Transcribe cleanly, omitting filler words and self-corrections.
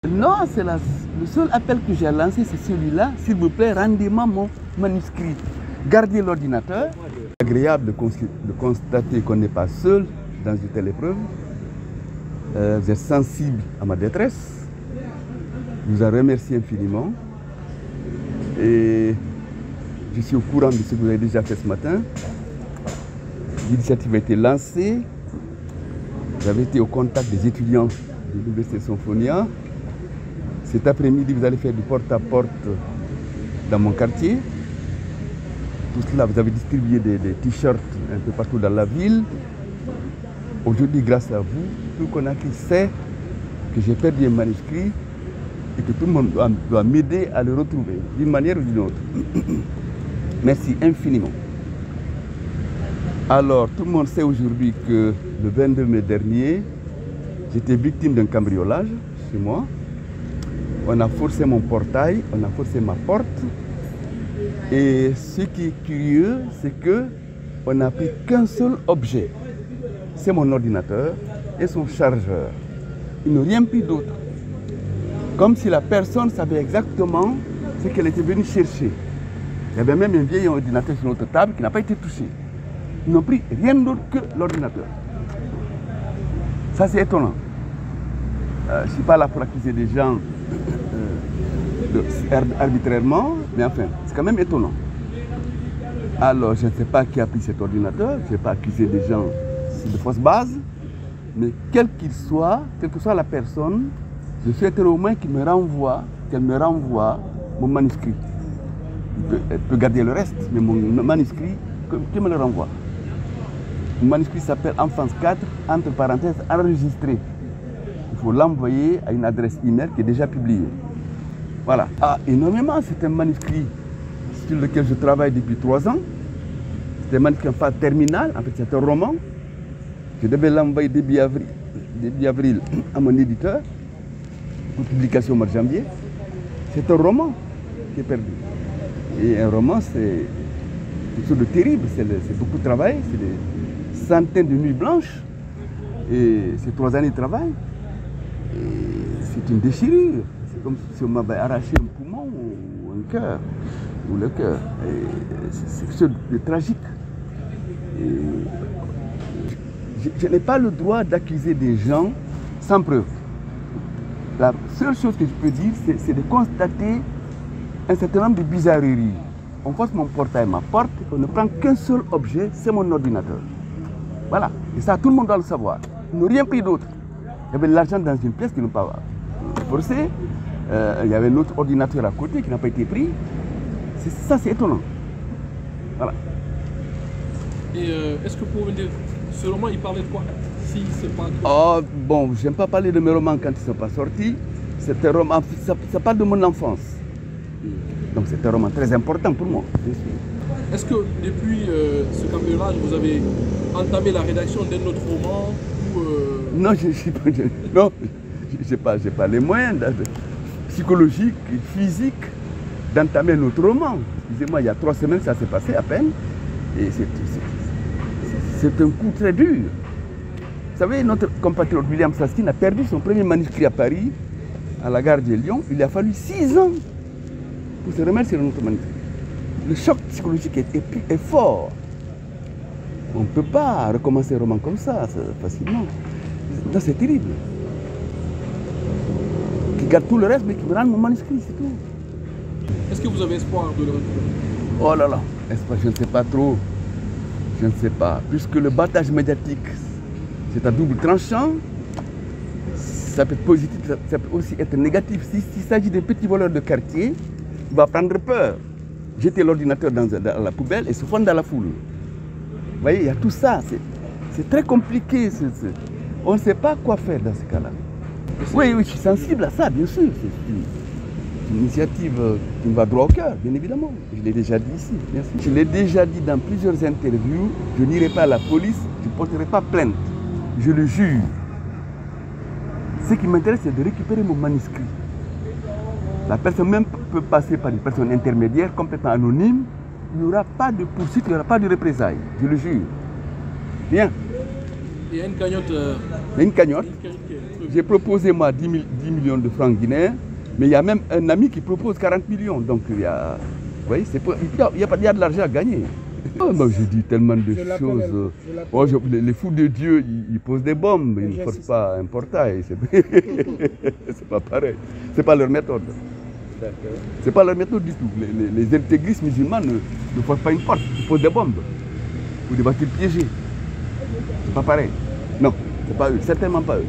Non, c'est le seul appel que j'ai lancé, c'est celui-là. S'il vous plaît, rendez-moi mon manuscrit. Gardez l'ordinateur. C'est agréable de constater qu'on n'est pas seul dans une telle épreuve. Vous êtes sensible à ma détresse. Je vous en remercie infiniment. Et je suis au courant de ce que vous avez déjà fait ce matin. L'initiative a été lancée. J'avais été au contact des étudiants de l'Université Symphonia. Cet après-midi, vous allez faire du porte-à-porte dans mon quartier. Tout cela, vous avez distribué des t-shirts un peu partout dans la ville. Aujourd'hui, grâce à vous, tout Conakry sait que j'ai perdu un manuscrit et que tout le monde doit m'aider à le retrouver, d'une manière ou d'une autre. Merci infiniment. Alors, tout le monde sait aujourd'hui que le 22 mai dernier, j'étais victime d'un cambriolage chez moi. On a forcé mon portail, on a forcé ma porte. Et ce qui est curieux, c'est qu'on n'a pris qu'un seul objet. C'est mon ordinateur et son chargeur. Ils n'ont rien pris d'autre. Comme si la personne savait exactement ce qu'elle était venue chercher. Il y avait même un vieil ordinateur sur notre table qui n'a pas été touché. Ils n'ont pris rien d'autre que l'ordinateur. Ça, c'est étonnant. Je ne suis pas là pour accuser des gens arbitrairement, mais enfin, c'est quand même étonnant. Alors, je ne sais pas qui a pris cet ordinateur, je ne vais pas accuser des gens sur de fausses bases, mais quel qu'il soit, quelle que soit la personne, je souhaiterais au moins qu'elle me renvoie mon manuscrit. Elle peut garder le reste, mais mon manuscrit, qu'elle me le renvoie. Mon manuscrit s'appelle Enfance 4, entre parenthèses, enregistré. Il faut l'envoyer à une adresse email qui est déjà publiée. Voilà. Ah, énormément, c'est un manuscrit sur lequel je travaille depuis 3 ans. C'est un manuscrit en phase terminale, en fait c'est un roman. Je devais l'envoyer début avril à mon éditeur, pour publication au mois de janvier. C'est un roman qui est perdu. Et un roman, c'est quelque chose de terrible, c'est beaucoup de travail, c'est des centaines de nuits blanches. Et c'est 3 années de travail. C'est une déchirure. C'est comme si on m'avait arraché un poumon ou un cœur, ou le cœur. C'est quelque chose de tragique. Je n'ai pas le droit d'accuser des gens sans preuve. La seule chose que je peux dire, c'est de constater un certain nombre de bizarreries. On force mon portail, ma porte, on ne prend qu'un seul objet, c'est mon ordinateur. Voilà. Et ça, tout le monde doit le savoir. Ils n'ont rien pris d'autre. Il y avait de l'argent dans une pièce qui n'ont pas forcé. Il y avait un autre ordinateur à côté qui n'a pas été pris. Ça, c'est étonnant. Voilà. Et est-ce que vous pouvez me dire, ce roman, il parlait de quoi? Si c'est pas... Oh, bon, j'aime pas parler de mes romans quand ils ne sont pas sortis. C'est un roman, ça parle de mon enfance. Donc c'est un roman très important pour moi, bien sûr. Est-ce que depuis ce cambriolage, vous avez entamé la rédaction d'un autre roman ou Non, je n'ai pas les moyens psychologiques et physiques d'entamer un autre roman. Excusez-moi, il y a 3 semaines, ça s'est passé à peine. Et c'est un coup très dur. Vous savez, notre compatriote William Saskin a perdu son premier manuscrit à Paris, à la gare de Lyon. Il a fallu 6 ans pour se remettre sur notre manuscrit. Le choc psychologique est fort. On ne peut pas recommencer un roman comme ça facilement. C'est terrible. Qui garde tout le reste, mais qui me rende mon manuscrit, c'est tout. Est-ce que vous avez espoir de le retrouver? Oh là là, espoir, je ne sais pas trop. Je ne sais pas. Puisque le battage médiatique, c'est à double tranchant, ça peut être positif, ça peut aussi être négatif. S'il s'agit de petits voleurs de quartier, il va prendre peur. Jeter l'ordinateur dans la poubelle et se fondre dans la foule. Vous voyez, il y a tout ça. C'est très compliqué. On ne sait pas quoi faire dans ce cas-là. Oui, je suis sensible à ça, bien sûr. C'est une initiative qui me va droit au cœur, bien évidemment. Je l'ai déjà dit ici, bien sûr. Je l'ai déjà dit dans plusieurs interviews. Je n'irai pas à la police, je ne porterai pas plainte. Je le jure. Ce qui m'intéresse, c'est de récupérer mon manuscrit. La personne même peut passer par une personne intermédiaire complètement anonyme. Il n'y aura pas de poursuite, il n'y aura pas de représailles. Je le jure. Bien. Il y a une cagnotte. Il y a une cagnotte. J'ai proposé moi 10 millions de francs guinéens, mais il y a même un ami qui propose 40 millions. Donc il y a, vous voyez, il y a de l'argent à gagner. Oh, non, je dis tellement de choses. Oh, les fous de Dieu, ils posent des bombes, ils ne forcent pas un portail. C'est pas pareil. C'est pas leur méthode. C'est pas leur méthode du tout. Les intégristes musulmans ne forcent pas une porte, ils posent des bombes ou des voitures piégées. C'est pas pareil. Non, c'est pas eux, certainement pas eux.